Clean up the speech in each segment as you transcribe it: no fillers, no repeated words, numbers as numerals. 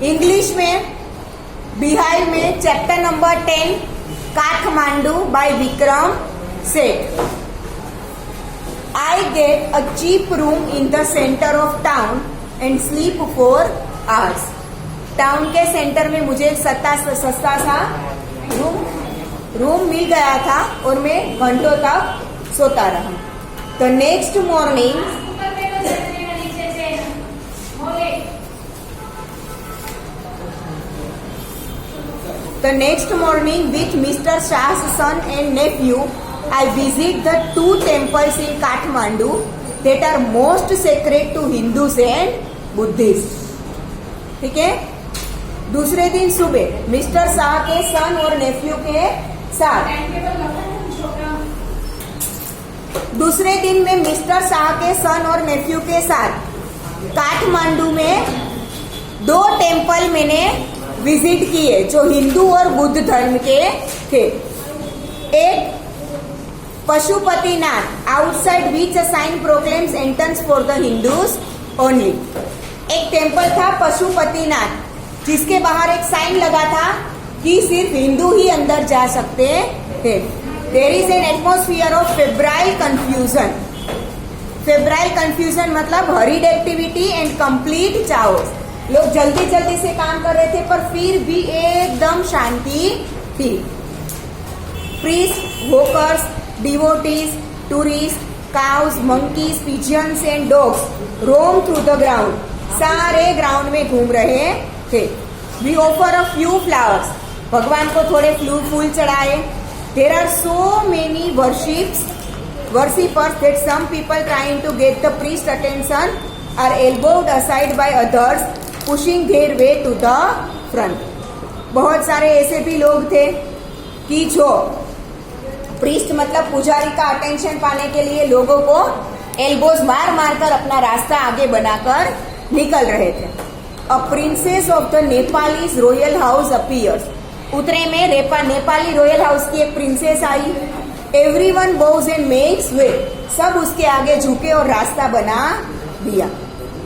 English में beehive में chapter number 10 Kathmandu by Vikram Seth. I get a cheap room in the center of town and sleep for hours. Town के centre में मुझे सस्ता सा रूम मिल गया था और मैं घंटों तक सोता रहा। The next morning with Mr. Shah's son and nephew, I visit the 2 temples in Kathmandu that are most sacred to Hindus and Buddhists. ठीक है। दूसरे दिन सुबह मिस्टर शाह के सन और नेफ्यू के साथ काठमांडू में 2 टेम्पल मैंने विजिट किए जो हिंदू और बुद्ध धर्म के थे। एक Pashupatinath outside which a sign proclaims entrance for the Hindus only. एक टेम्पल था पशुपतिनाथ जिसके बाहर एक साइन लगा था कि सिर्फ हिंदू ही अंदर जा सकते थे। There is an atmosphere of febrile confusion मतलब hurried activity and complete chaos. लोग जल्दी जल्दी से काम कर रहे थे पर फिर भी एकदम शांति थी। Priest, walkers, devotees, tourists, cows, monkeys, pigeons and dogs roam through the ground. सारे ग्राउंड में घूम रहे थे। We offer a few flowers, भगवान को थोड़े फूल चढ़ाए। There are so many worshippers that some people trying to get the priest attention are elbowed aside by others pushing their way to the front. बहुत सारे ऐसे भी लोग थे कि जो प्रीस्ट मतलब पुजारी का अटेंशन पाने के लिए लोगों को एल्बोज मार कर अपना रास्ता आगे बनाकर निकल रहे थे। A princess of the Nepalese royal house appears. उतरे में नेपाली रॉयल हाउस की एक प्रिंसेस आई। Everyone bows and makes way, सब उसके आगे झुके और रास्ता बना दिया।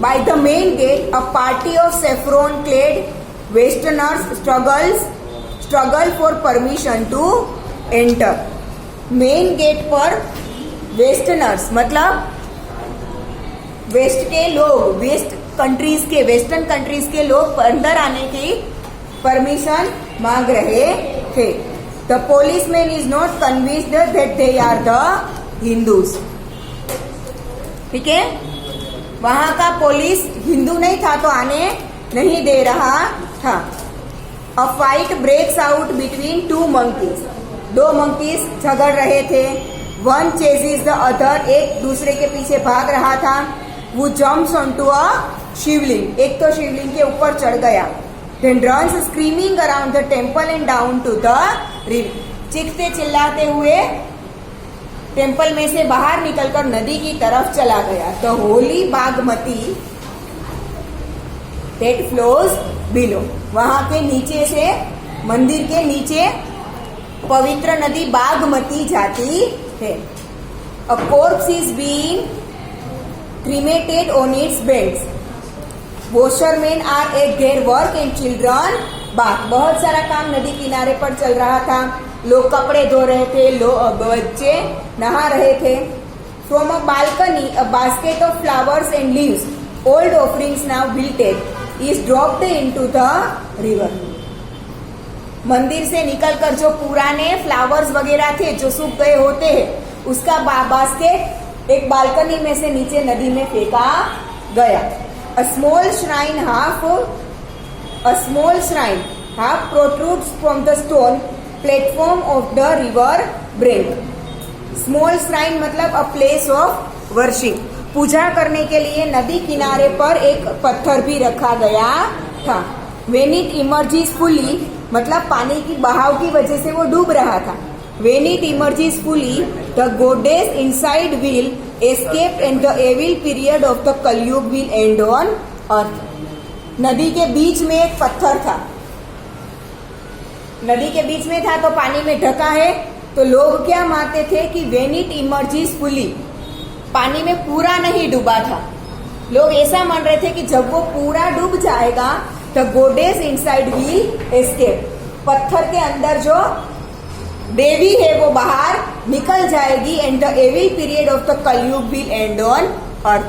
By the main gate a party of saffron clad westerners struggle for permission to enter. Main gate पर वेस्टर्नर्स मतलब वेस्टर्न कंट्रीज के लोग अंदर आने की परमिशन मांग रहे थे। The policeman is not convinced that they are the Hindus. ठीक है, वहां का पुलिस हिंदू नहीं था तो आने नहीं दे रहा था। A fight breaks out between 2 monkeys। 2 monkeys झगड़ रहे थे। वन चेजेस द अदर, एक दूसरे के पीछे भाग रहा था। वो जम्प्स ऑनटू अ शिवलिंग, एक तो शिवलिंग के ऊपर चढ़ गया। Then runs screaming around the temple and down to the river. चीखते चिल्लाते हुए टेम्पल में से बाहर निकलकर नदी की तरफ चला गया। The Holi Bagmati that flows below. वहां के नीचे से, मंदिर के नीचे पवित्र नदी बागमती जाती है। A corpse is being cremated on its beds. Washerman are at their work and children bath. बहुत सारा काम नदी किनारे पर चल रहा था। लोग कपड़े धो रहे थे, बच्चे नहा रहे थे। From a balcony a basket of flowers and leaves old offerings now wilted is dropped into the river. मंदिर से निकलकर जो पुराने फ्लावर्स वगैरह थे जो सूख गए होते हैं उसका बास्केट एक बालकनी में से नीचे नदी में फेंका गया। A small shrine half protrudes from the stone platform of the river brink. Small shrine मतलब a place of worship। पूजा करने के लिए नदी किनारे पर एक पत्थर भी रखा गया था। When it emerges fully मतलब पानी की बहाव की वजह से वो डूब रहा था। When it emerges fully, the goddess inside will escape and the evil period of the Kalyug will end on earth. नदी के बीच में एक पत्थर था। नदी के बीच में था तो पानी में ढका है, तो लोग क्या मानते थे कि when it emerges fully, पानी में पूरा नहीं डूबा था। लोग ऐसा मान रहे थे कि जब वो पूरा डूब जाएगा द गोडेस इनसाइड विल एस्केप, पत्थर के अंदर जो देवी है वो बाहर निकल जाएगी। And the evil period of the Kalyug will end on earth,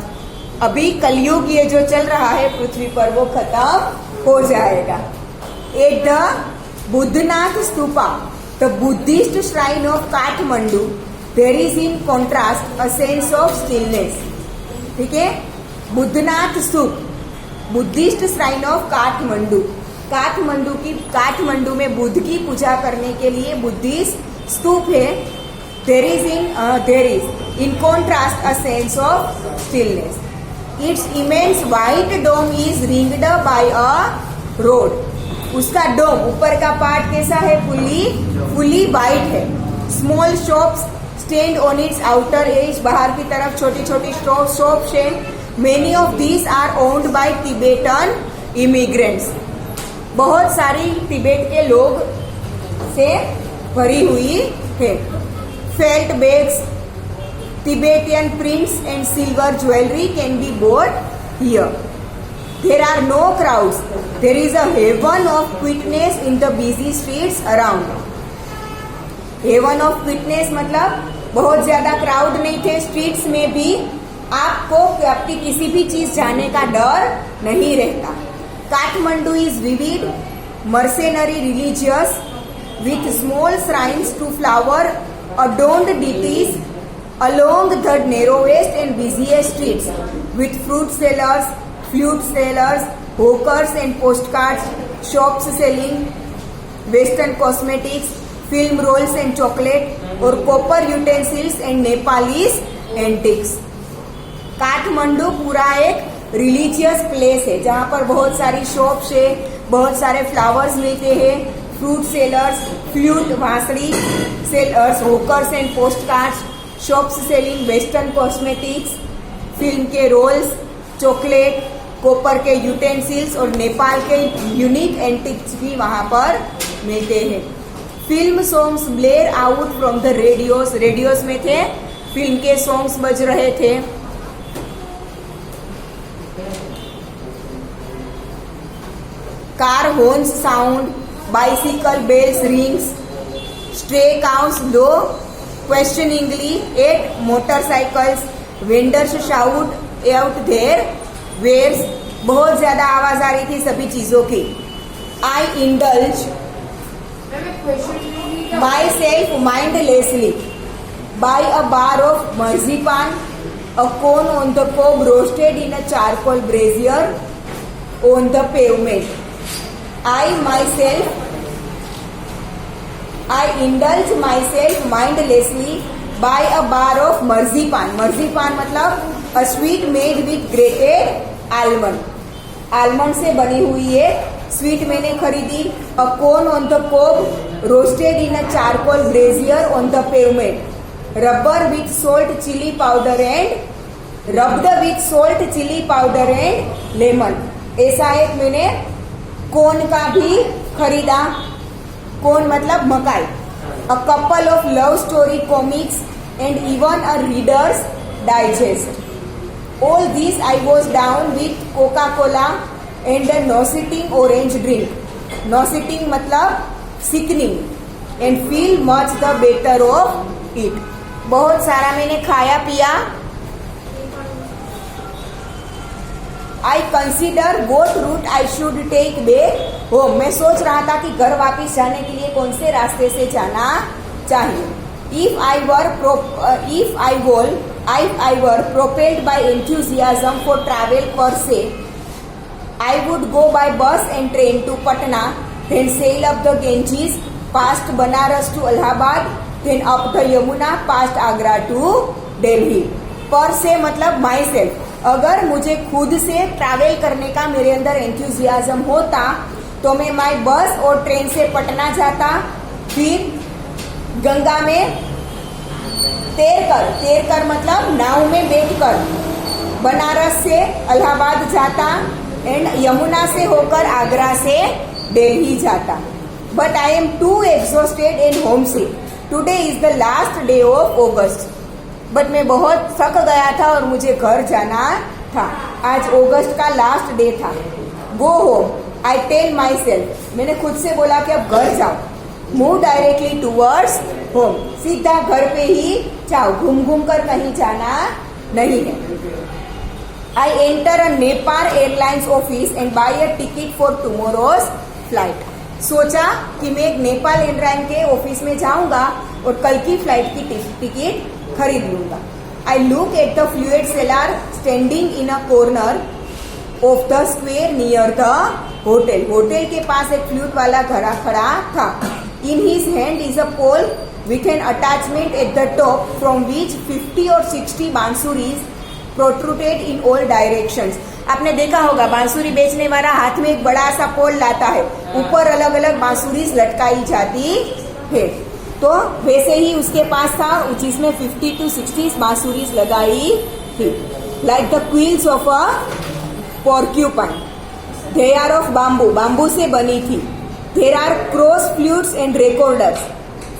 अभी कलयुग ये जो चल रहा है पृथ्वी पर वो खत्म हो जाएगा। At the Boudhanath stupa, the Buddhist shrine of Kathmandu, there is in contrast a sense of stillness. ठीक है, Boudhanath stupa, Buddhist shrine of Kathmandu, Kathmandu में बुद्ध की पूजा करने के लिए बुद्धिस्ट स्तूप है। There is in contrast a sense of stillness. Its immense white dome is ringed by a road, उसका dome ऊपर का पार्ट कैसा है, फुली व्हाइट है। Small shops stand on its outer edge, बाहर की तरफ छोटी छोटी शॉप्स है। Many of these are owned by Tibetan immigrants, बहुत सारी तिबेट के लोग से भरी हुई है। Felt bags, Tibetan prints and silver jewellery can be bought here. There are no crowds. There is a heaven of quietness in the busy streets around. Heaven of quietness मतलब बहुत ज्यादा क्राउड नहीं थे स्ट्रीट्स में भी, आपको आपकी किसी भी चीज जाने का डर नहीं रहता। Kathmandu is vivid, mercenary religious with small shrines to flower adorned deities along the narrowest and busiest streets with fruit sellers, flute sellers, hawkers and postcards, shops selling western cosmetics, film rolls and chocolate और copper utensils and Nepalese antiques। Kathmandu पूरा एक religious place है जहाँ पर बहुत सारी shops है, बहुत सारे फ्लावर्स मिलते हैं, फ्रूट सेलर्स, फ्लूट बांसुरी sellers, hawkers and post cards, shops selling western cosmetics, film के रोल्स, चॉकलेट, कॉपर के यूटेंसिल्स और नेपाल के यूनिक एंटिक्स भी वहां पर मिलते हैं। Film songs blare out from the radios में थे, फिल्म के सॉन्ग्स बज रहे थे। Car horns sound, bicycle bells rings, stray cows low questioningly at motorcycles, vendors shout out their wares, बहुत ज्यादा आवाज आ रही थी सभी चीजों की। I indulge myself mindlessly by a bar of marzipan, a cone on the cob roasted in a charcoal brazier on the pavement. I indulge myself mindlessly by a bar of marzipan. Marzipan मतलब a sweet made with grated almond. Almond से बनी हुई एक sweet मैंने खरीदी। A corn on the cob roasted in a charcoal brazier on the pavement, rubber with salt chilli powder and rubbed with salt chilli powder and lemon. ऐसा एक मैंने कोन का भी खरीदा, कोन मतलब मकाई। A couple of love story comics and even a readers digest. All these I was down with Coca-Cola and a nauseating orange drink. Nauseating मतलब sickening and feel much the better of it. बहुत सारा मैंने खाया पिया। I consider what route I should take back home. मैं सोच रहा था कि घर वापस जाने के लिए कौन से रास्ते से जाना चाहिए। If I were propelled by enthusiasm for travel per se, I would go by bus and train to Patna, then sail up the Ganges, past Banaras to Allahabad, then up the Yamuna, past Agra to Delhi. Per se मतलब myself। अगर मुझे खुद से travel करने का मेरे अंदर enthusiasm होता तो मैं बाय बस और ट्रेन से पटना जाता, फिर गंगा में तैरकर मतलब नाव में बैठकर बनारस से इलाहाबाद जाता एंड यमुना से होकर आगरा से दिल्ली जाता। But I am too exhausted and homesick. Today is the last day of August. But मैं बहुत थक गया था और मुझे घर जाना था। आज अगस्त का लास्ट डे था। Go home. I tell myself, मैंने खुद से बोला कि अब घर जाओ. मूव डायरेक्टली टूवर्ड्स होम, सीधा घर पे ही जाओ, घूम घूम कर कहीं जाना नहीं है. I enter a Nepal Airlines office and buy a ticket for tomorrow's flight. सोचा कि मैं एक नेपाल एयरलाइन के ऑफिस में जाऊंगा और कल की फ्लाइट की टिकट खरीद लूंगा. I look at the flute seller standing in a corner of the square near the hotel. Hotel के पास एक फ्लूट वाला घड़ा खड़ा था. In his hand is a pole with an attachment at the top from which 50 or 60 bansuris protruded in all directions. आपने देखा होगा बांसुरी बेचने वाला हाथ में एक बड़ा सा पोल लाता है, ऊपर अलग अलग बांसुरीज लटकाई जाती है. तो वैसे ही उसके पास था, जिसमें 50 to 60 बांसुरीज लगाई थी. Like the quills of a porcupine. They are of bamboo. Bamboo से बनी थी. There are cross flutes and recorders.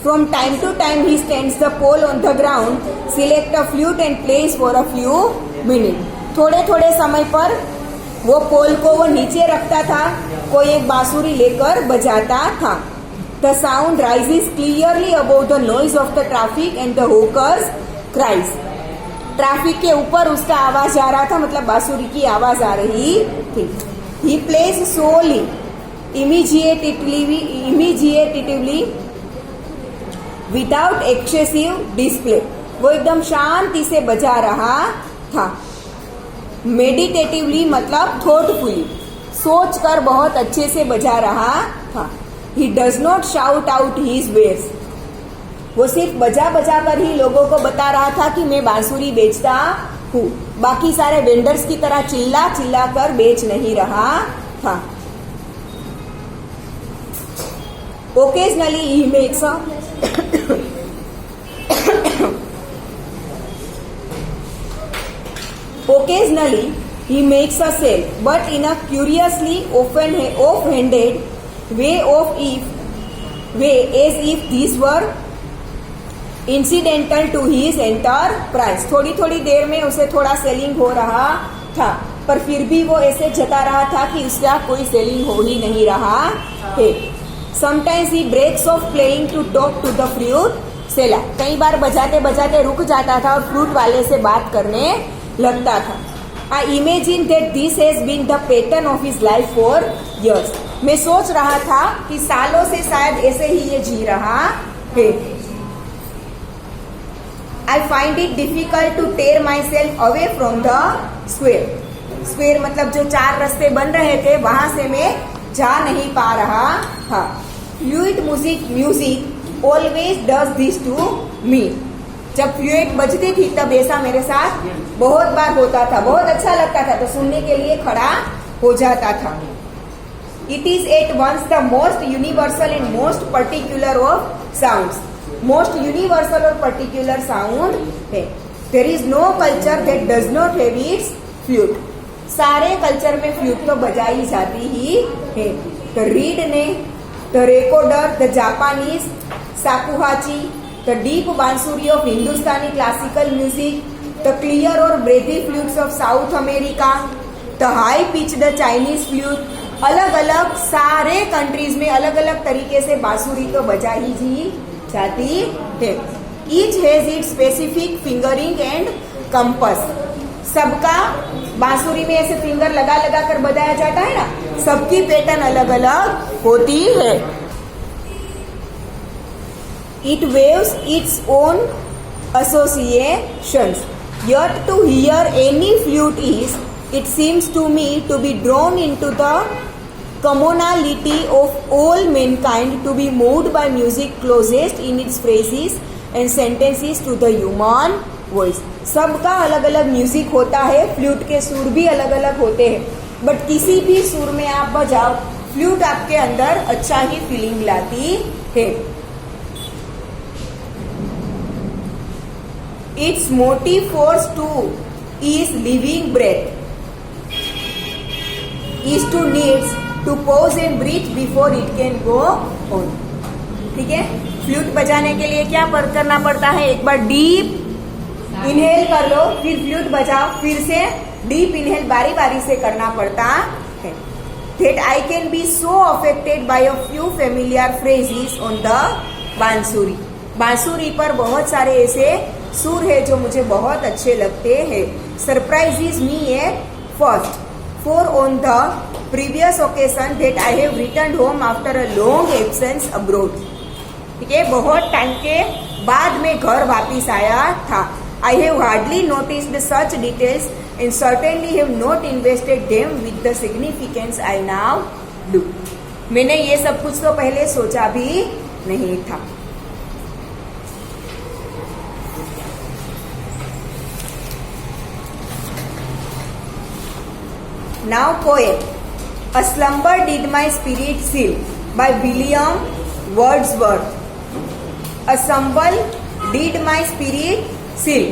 From time to time he stands the pole on the ground, select a flute and plays for a few minutes. थोड़े थोड़े समय पर वो पोल को वो नीचे रखता था, कोई एक बांसुरी लेकर बजाता था. The sound rises clearly above the noise of the traffic and the hawkers' cries. Traffic के ऊपर उसका आवाज आ रहा था, मतलब बांसुरी की आवाज आ रही थी. He plays slowly, immediately, without excessive display. वो एकदम शांति से बजा रहा था. Meditatively मतलब thoughtfully, सोच कर बहुत अच्छे से बजा रहा था. He does not shout out his wares. वो सिर्फ बजा बजा कर ही लोगों को बता रहा था कि मैं बांसुरी बेचता हूँ. बाकी सारे वेंडर्स की तरह चिल्ला चिल्ला कर बेच नहीं रहा था. Occasionally he makes a sale, but in a curiously off-handed way as if these were incidental to his enterprise. थोड़ी थोड़ी देर में उसे थोड़ा सेलिंग हो रहा था, पर फिर भी वो ऐसे जता रहा था कि उसका कोई सेलिंग हो ही नहीं रहा है. Sometimes he breaks off playing to talk to the fruit seller. कई बार बजाते बजाते रुक जाता था और फ्रूट वाले से बात करने लगता था. I imagine that this has been the pattern of his life for years. मैं सोच रहा था कि सालों से शायद ऐसे ही ये जी रहा है. I find it difficult to tear myself away from the square. Square मतलब जो 4 रास्ते बन रहे थे, वहां से मैं जा नहीं पा रहा था. Fluid music always does this to me. जब फ्लूइड बजती थी तब ऐसा मेरे साथ बहुत बार होता था. बहुत अच्छा लगता था तो सुनने के लिए खड़ा हो जाता था. It is at once the most universal and most particular of sounds. Most universal और पर्टिकुलर साउंड है. There is no culture that does not have its flute. सारे कल्चर में फ्लूट तो बजाई जाती ही है. द रीड ने, the recorder, the Japanese shakuhachi, the deep bansuri of Hindustani classical music, the clear और breathy flutes of South America, the high pitch the Chinese flute. अलग अलग सारे कंट्रीज में अलग अलग तरीके से बांसुरी तो बजाई ही जाती है. Each has it specific fingering and compass. सबका बांसुरी में ऐसे फिंगर लगा लगा कर बजाया जाता है ना, सबकी पैटर्न अलग अलग होती है. It waves its own associations. Yet to hear any flute is, it seems to me, to be drawn into the commonality of all mankind, to be moved by music closest in its phrases and sentences to the human voice. सबका अलग अलग music होता है, flute के सुर भी अलग अलग होते हैं, बट किसी भी सुर में आप बजाओ, फ्लूट आपके अंदर अच्छा ही फीलिंग लाती है. Its motive force too is living breath, is to needs to pause and breathe before it can go on. ठीक है, फ्लूट बजाने के लिए क्या करना पड़ता है? एक बार डीप इनहेल कर लो, फिर फ्लूट बजाओ, फिर से डीप इनहेल बारी बारी से करना पड़ता है. that I can be so affected by a few familiar phrases on the बांसुरी। बांसुरी पर बहुत सारे ऐसे सुर है जो मुझे बहुत अच्छे लगते हैं। Surprises me at first, for on the previous occasion that I have returned home after a long absence abroad। ठीक है, बहुत टाइम के बाद में घर वापिस आया था। I have hardly noticed such details and certainly have not invested them with the significance I now do। मैंने ये सब कुछ तो पहले सोचा भी नहीं था। Now poem A Slumber Did My Spirit Seal by William Wordsworth। A slumber did my spirit seal।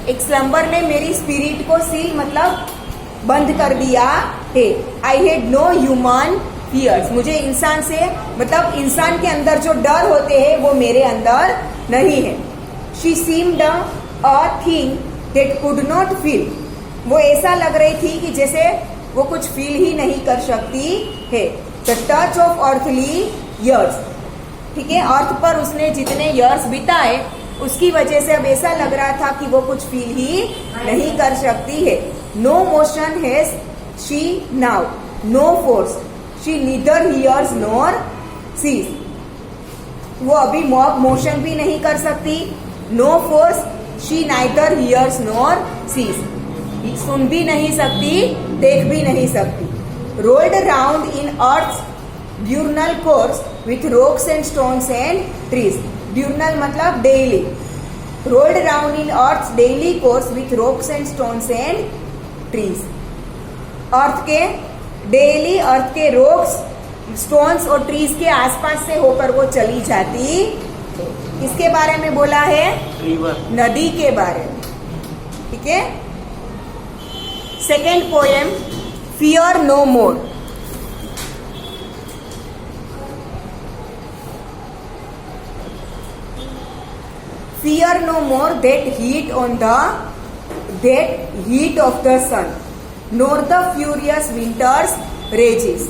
एक स्लम्बर ने मेरी स्पिरिट को सील मतलब बंद कर दिया है। I had no human fears। मुझे इंसान से मतलब इंसान के अंदर जो डर होते हैं वो मेरे अंदर नहीं है। She seemed a thing that could not feel। वो ऐसा लग रही थी कि जैसे वो कुछ फील ही नहीं कर सकती है। The touch of earthly years. ठीक है, अर्थ पर उसने जितने ईयर्स बिताए उसकी वजह से अब ऐसा लग रहा था कि वो कुछ फील ही नहीं कर सकती है। No motion has she now, no force she neither hears nor sees. वो अभी मोशन भी नहीं कर सकती। No force she neither hears nor sees. सुन भी नहीं सकती, देख भी नहीं सकती। Rolled round in earth's diurnal course with rocks and stones and trees. Diurnal मतलब daily. Rolled round in earth's daily course with rocks and stones and trees. Earth के डेली अर्थ के रॉक्स, स्टोन्स और ट्रीज के आसपास से होकर वो चली जाती। इसके बारे में बोला है रिवर, नदी के बारे में। ठीक है, second poem fear no more. Fear no more that heat of the sun, nor the furious winter's rages।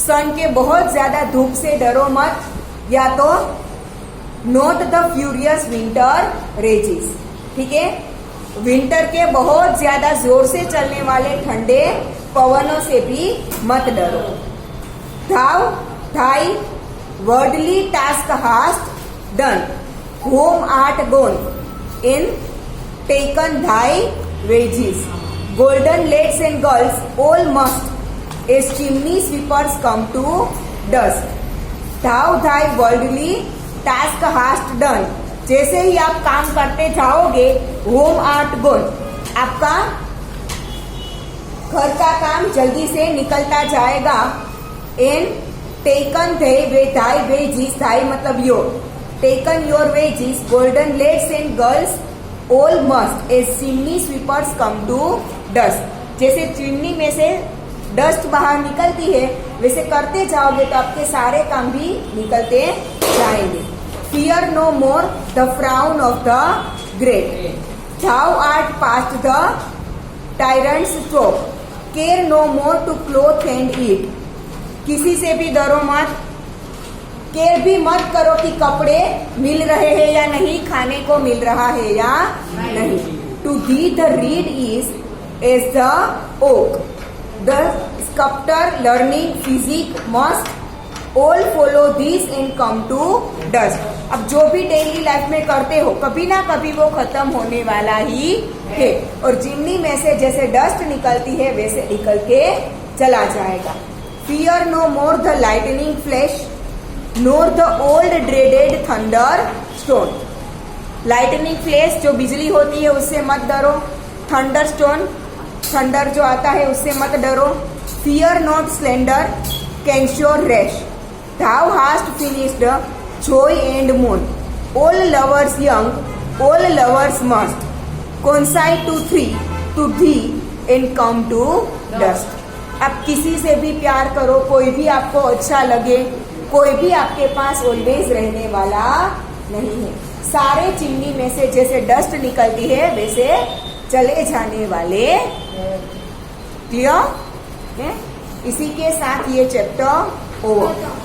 सन के बहुत ज्यादा धूप से डरो मत, या तो not the furious winter raises. ठीक है, विंटर के बहुत ज्यादा जोर से चलने वाले ठंडे पवनों से भी मत डरो। Thou thy worldly task hast done, whom art gone and taken thy wages। Golden lads and girls all must, as chimney sweepers come to dust। Thou thy worldly task hast done। जैसे ही आप काम करते जाओगे, whom art gone, आपका घर का काम जल्दी से निकलता जाएगा। and taken thy wages, thy मतलब your, taken your wages। golden lads and girls all must, as chimney sweepers come to dust। जैसे चिमनी में से डस्ट बाहर निकलती है, वैसे करते जाओगे तो आपके सारे काम भी निकलते जाएंगे। Fear no more the frown of the great, thou art past the tyrant's stroke। Care no more to clothe and eat। किसी से भी डरो मत, केयर भी मत करो कि कपड़े मिल रहे हैं या नहीं, खाने को मिल रहा है या नहीं। To thee the reed is as the oak, the sculptor learning physic must, all follow this and come to dust। अब जो भी डेली लाइफ में करते हो कभी ना कभी वो खत्म होने वाला ही है, और चिमनी में से जैसे डस्ट निकलती है वैसे निकल के चला जाएगा। Fear no more the lightning flash, nor the old dreaded thunder stone। Lightning flash जो बिजली होती है उससे मत डरो। थंडर स्टोन, थंडर जो आता है उससे मत डरो। Fear not slender can sure rash, thou hast finished joy and moon। all lovers young, all lovers must, consign to thee and come to dust। आप किसी से भी प्यार करो, कोई भी आपको अच्छा लगे, कोई भी आपके पास ऑलवेज रहने वाला नहीं है। सारे चिमनी में से जैसे डस्ट निकलती है वैसे चले जाने वाले। क्लियर है? इसी के साथ ये चैप्टर ओवर।